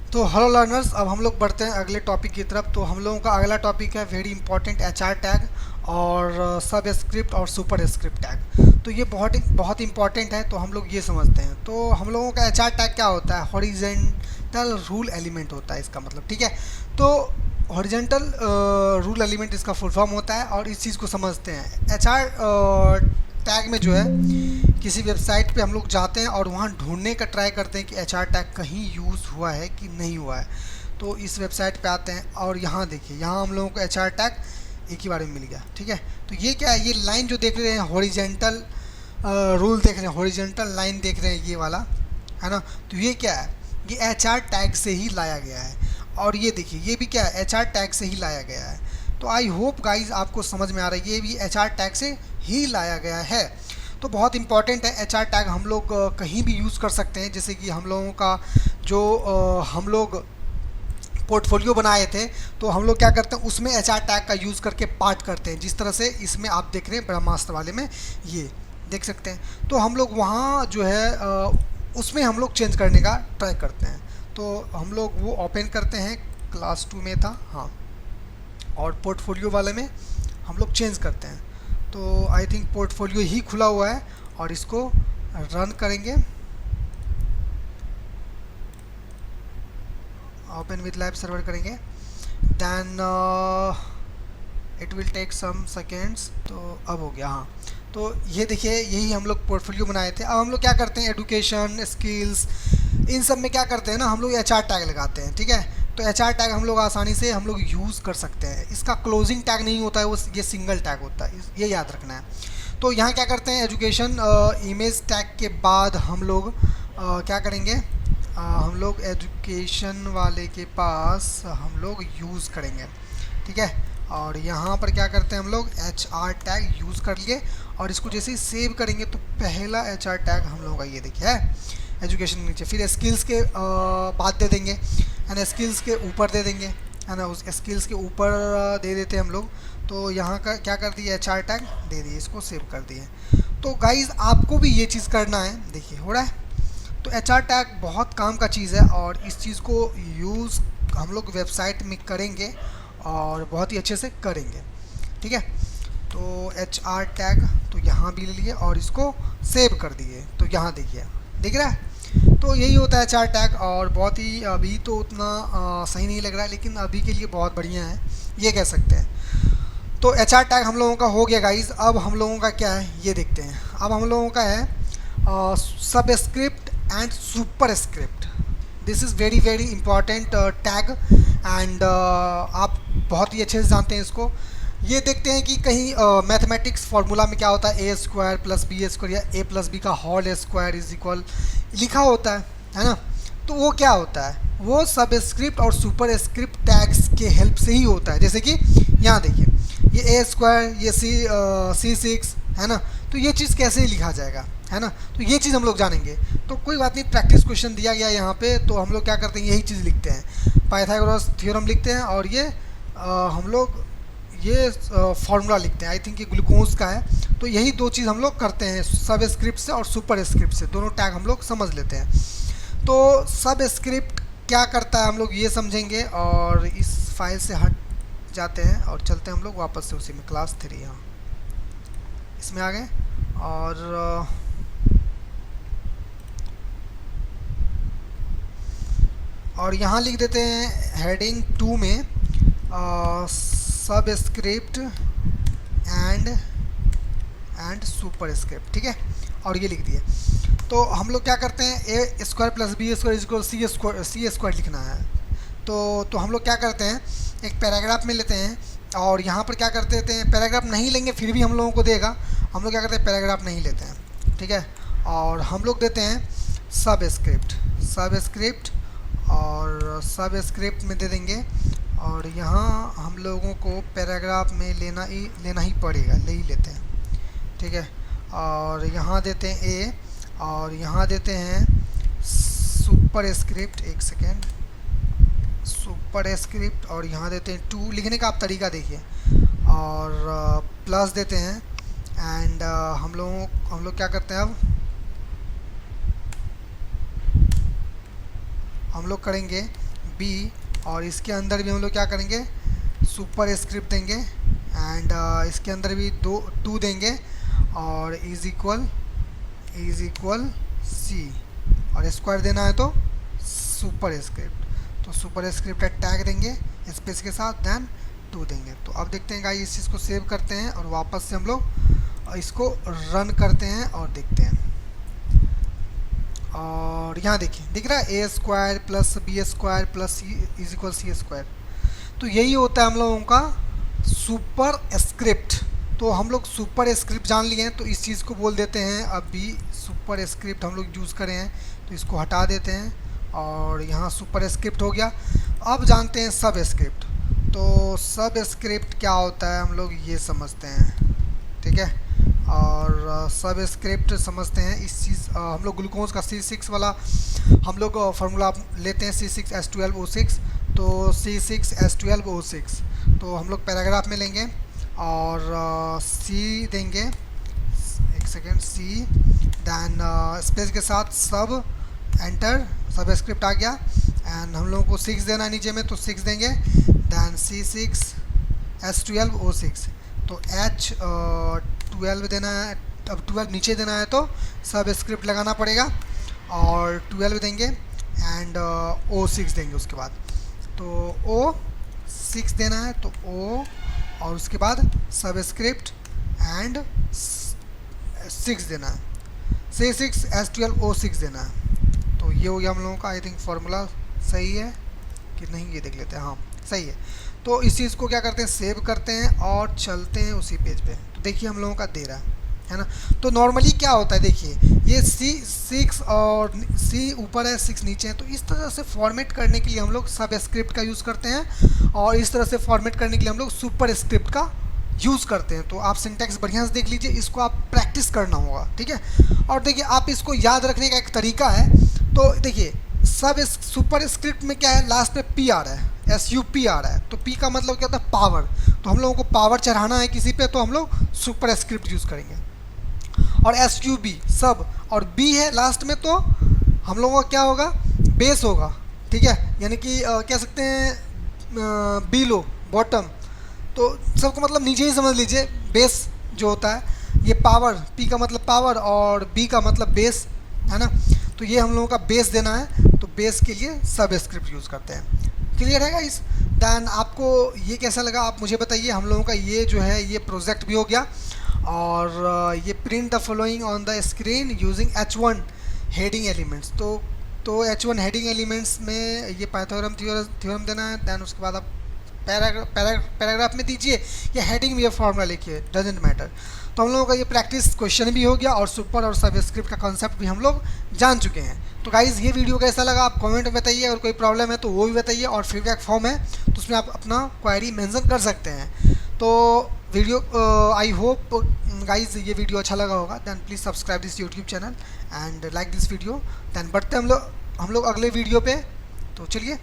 तो hello learners, अब हम लोग बढ़ते हैं अगले टॉपिक की तरफ। तो हम लोगों का अगला टॉपिक है वेरी इंपॉर्टेंट एचआर टैग और सब स्क्रिप्ट और सुपर स्क्रिप्ट टैग। तो ये बहुत इंपॉर्टेंट है, तो हम लोग ये समझते हैं। तो हम लोगों का एचआर टैग क्या होता है? हॉरिजेंटल रूल एलिमेंट होता है इसका मतलब, ठीक है। तो हॉरिजेंटल रूल एलिमेंट इसका फुल फॉर्म होता है, और इस चीज़ को समझते हैं। एचआर टैग में जो है, किसी वेबसाइट पे हम लोग जाते हैं और वहाँ ढूंढने का ट्राई करते हैं कि एच आर टैग कहीं यूज़ हुआ है कि नहीं हुआ है। तो इस वेबसाइट पे आते हैं और यहाँ देखिए, यहाँ हम लोगों को एच आर टैग एक ही बारे में मिल गया, ठीक है। तो ये क्या है? ये लाइन जो देख रहे हैं, हॉरिजेंटल रूल देख रहे हैं, हॉरिजेंटल लाइन देख रहे हैं, ये वाला है ना। तो ये क्या है? ये एच आर टैग से ही लाया गया है। और ये देखिए, ये भी क्या है? एच आर टैग से ही लाया गया है। तो आई होप गाइज आपको समझ में आ रहा है, ये भी एच आर टैग से ही लाया गया है। तो बहुत इंपॉर्टेंट है एच आर टैग। हम लोग कहीं भी यूज़ कर सकते हैं। जैसे कि हम लोगों का जो हम लोग पोर्टफोलियो बनाए थे, तो हम लोग क्या करते हैं, उसमें एच आर टैग का यूज़ करके पार्ट करते हैं। जिस तरह से इसमें आप देख रहे हैं ब्रह्मास्त्र वाले में, ये देख सकते हैं। तो हम लोग वहाँ जो है उसमें हम लोग चेंज करने का ट्राई करते हैं। तो हम लोग वो ओपन करते हैं, क्लास 2 में था, हाँ। और पोर्टफोलियो वाले में हम लोग चेंज करते हैं। तो आई थिंक पोर्टफोलियो ही खुला हुआ है, और इसको रन करेंगे, ओपन विद लाइव सर्वर करेंगे। Then it will take some seconds. तो अब हो गया, हाँ। तो ये देखिए, यही हम लोग पोर्टफोलियो बनाए थे। अब हम लोग क्या करते हैं, एडुकेशन, स्किल्स, इन सब में क्या करते हैं ना, हम लोग एच आर टैग लगाते हैं, ठीक है। तो एच आर टैग हम लोग आसानी से हम लोग यूज़ कर सकते हैं। इसका क्लोजिंग टैग नहीं होता है, वो ये सिंगल टैग होता है, ये याद रखना है। तो यहाँ क्या करते हैं, एजुकेशन इमेज टैग के बाद हम लोग क्या करेंगे, हम लोग एजुकेशन वाले के पास हम लोग यूज़ करेंगे, ठीक है। और यहाँ पर क्या करते हैं, हम लोग एच आर टैग यूज़ कर लिए, और इसको जैसे ही सेव करेंगे तो पहला एच आर टैग हम लोग का ये देखिए है, एजुकेशन के नीचे। फिर स्किल्स के बाद दे देंगे, है ना, स्किल्स के ऊपर दे देंगे, है ना, उस स्किल्स के ऊपर दे देते हैं हम लोग। तो यहाँ का क्या कर दिए, एच आर टैग दे दिए, इसको सेव कर दिए। तो गाइज़ आपको भी ये चीज़ करना है, देखिए हो रहा है। तो एच आर टैग बहुत काम का चीज़ है, और इस चीज़ को यूज़ हम लोग वेबसाइट में करेंगे, और बहुत ही अच्छे से करेंगे, ठीक है। तो एच आर टैग तो यहाँ भी ले लिए और इसको सेव कर दिए। तो यहाँ देखिए, दिख रहा है। तो यही होता है एच आर टैग, और बहुत ही अभी तो उतना सही नहीं लग रहा है, लेकिन अभी के लिए बहुत बढ़िया है, ये कह सकते हैं। तो एच आर टैग हम लोगों का हो गया गाइज। अब हम लोगों का क्या है, ये देखते हैं। अब हम लोगों का है सब script and super script. This is very very important tag, and आप बहुत ही अच्छे से जानते हैं इसको। ये देखते हैं कि कहीं मैथमेटिक्स फार्मूला में क्या होता है, ए स्क्वायर प्लस बी स्क्वायर या ए प्लस बी का होल स्क्वायर इज इक्वल लिखा होता है ना। तो वो क्या होता है, वो सब स्क्रिप्ट और सुपर स्क्रिप्ट टैग्स के हेल्प से ही होता है। जैसे कि यहाँ देखिए, ये ए स्क्वायर, ये सी सिक्स, है ना। तो ये चीज़ कैसे लिखा जाएगा, है ना। तो ये चीज़ हम लोग जानेंगे। तो कोई बात नहीं, प्रैक्टिस क्वेश्चन दिया गया यहाँ पे, तो हम लोग क्या करते हैं, यही चीज़ लिखते हैं, पाइथागोरस थ्योरम लिखते हैं, और ये हम लोग ये फार्मूला लिखते हैं। आई थिंक ये ग्लूकोज का है। तो यही दो चीज़ हम लोग करते हैं, सब स्क्रिप्ट से और सुपर स्क्रिप्ट से, दोनों टैग हम लोग समझ लेते हैं। तो सब स्क्रिप्ट क्या करता है हम लोग ये समझेंगे, और इस फाइल से हट जाते हैं और चलते हैं हम लोग वापस से उसी में, क्लास 3, यहाँ इसमें आ गए। और यहाँ लिख देते हैं हेडिंग 2 में सब स्क्रिप्ट एंड सुपर स्क्रिप्ट, ठीक है। और ये लिख दिए। तो हम लोग क्या करते हैं, A square plus B square is equal C square लिखना है। तो हम लोग क्या करते हैं, एक पैराग्राफ में लेते हैं, और यहाँ पर क्या करते थे, पैराग्राफ नहीं लेंगे फिर भी हम लोगों को देगा। हम लोग क्या करते हैं, पैराग्राफ नहीं लेते हैं, ठीक है। और हम लोग देते हैं सब स्क्रिप्ट, और सब स्क्रिप्ट में दे देंगे। और यहाँ हम लोगों को पैराग्राफ में लेना ही पड़ेगा, ले ही लेते हैं, ठीक है। और यहाँ देते हैं ए, और यहाँ देते हैं सुपर स्क्रिप्ट, एक सेकेंड, सुपर स्क्रिप्ट, और यहाँ देते हैं 2। लिखने का आप तरीका देखिए, और प्लस देते हैं। एंड हम लोग क्या करते हैं, अब हम लोग करेंगे बी, और इसके अंदर भी हम लोग क्या करेंगे, सुपर स्क्रिप्ट देंगे, एंड इसके अंदर भी 2 देंगे, और इज इक्वल सी, और स्क्वायर देना है तो सुपर स्क्रिप्ट, तो सुपर स्क्रिप्ट टैग देंगे स्पेस के साथ, देन 2 देंगे। तो अब देखते हैं गाइस, इस चीज़ को सेव करते हैं और वापस से हम लोग इसको रन करते हैं और देखते हैं। और यहाँ देखिए, दिख रहा है a² plus b² plus C is equal सी²। तो यही होता है हम लोगों का सुपर स्क्रिप्ट। तो हम लोग सुपर स्क्रिप्ट जान लिए हैं, तो इस चीज़ को बोल देते हैं। अभी सुपर स्क्रिप्ट हम लोग यूज़ करें हैं, तो इसको हटा देते हैं और यहाँ सुपर स्क्रिप्ट हो गया। अब जानते हैं सब स्क्रिप्ट। तो सब स्क्रिप्ट क्या होता है हम लोग ये समझते हैं, ठीक है। और सब स्क्रिप्ट समझते हैं इस चीज़, हम लोग ग्लूकोज का C6 वाला हम लोग फार्मूला लेते हैं, C6H12O6। तो C6H12O6 तो हम लोग पैराग्राफ में लेंगे और सी देंगे, एक सेकेंड, सी, दैन स्पेस के साथ सब, एंटर, सब स्क्रिप्ट आ गया। एंड हम लोगों को 6 देना है नीचे में, तो 6 देंगे, दैन C6H12O6, तो H12 देना है। अब 12 नीचे देना है तो सब स्क्रिप्ट लगाना पड़ेगा, और 12 देंगे एंड O6 देंगे उसके बाद। तो O6 देना है तो O, और उसके बाद सब स्क्रिप्ट एंड 6 देना है, C6H12O6 देना है। तो ये हो गया हम लोगों का, आई थिंक फार्मूला सही है कि नहीं, ये देख लेते हैं। हाँ सही है। तो इस चीज़ को क्या करते हैं, सेव करते हैं और चलते हैं उसी पेज पे। तो देखिए हम लोगों का दे रहा है ना। तो नॉर्मली क्या होता है, देखिए ये C6 और C ऊपर है, 6 नीचे है। तो इस तरह से फॉर्मेट करने के लिए हम लोग सब स्क्रिप्ट का यूज़ करते हैं, और इस तरह से फॉर्मेट करने के लिए हम लोग सुपर स्क्रिप्ट का यूज़ करते हैं। तो आप सिंटैक्स बढ़िया से देख लीजिए, इसको आप प्रैक्टिस करना होगा, ठीक है। और देखिए आप इसको याद रखने का एक तरीका है। तो देखिए सब सुपर स्क्रिप्ट में क्या है, लास्ट में P आ रहा है, SUP आ रहा है। तो P का मतलब क्या होता है, पावर। तो हम लोगों को पावर चढ़ाना है किसी पे, तो हम लोग सुपर स्क्रिप्ट यूज़ करेंगे। और SUB सब, और B है लास्ट में, तो हम लोगों का क्या होगा, बेस होगा, ठीक है। यानी कि कह सकते हैं बिलो, बॉटम। तो सबको मतलब नीचे ही समझ लीजिए, बेस जो होता है ये पावर, P का मतलब पावर और B का मतलब बेस, है ना। तो ये हम लोगों का बेस देना है, तो बेस के लिए सब स्क्रिप्ट यूज़ करते हैं। क्लियर है गाइस? दैन आपको ये कैसा लगा आप मुझे बताइए। हम लोगों का ये जो है ये प्रोजेक्ट भी हो गया, और ये print the following on the screen using H1 heading elements. तो H1 हेडिंग एलिमेंट्स में ये पाइथागोरम थ्योरम देना है। दैन उसके बाद आप पैराग्राफ में दीजिए, या हेडिंग में ये फॉर्मूला लिखिए, डजेंट मैटर। तो हम लोगों का ये प्रैक्टिस क्वेश्चन भी हो गया, और सुपर और सब स्क्रिप्ट का कॉन्सेप्ट भी हम लोग जान चुके हैं। तो गाइज़ ये वीडियो कैसा लगा आप कमेंट में बताइए, और कोई प्रॉब्लम है तो वो भी बताइए, और फीडबैक फॉर्म है तो उसमें आप अपना क्वेरी मेंशन कर सकते हैं। तो वीडियो आई होप गाइज़ ये वीडियो अच्छा लगा होगा। Then please subscribe this YouTube channel and like this video. Then बढ़ते हम लोग अगले वीडियो पे। तो चलिए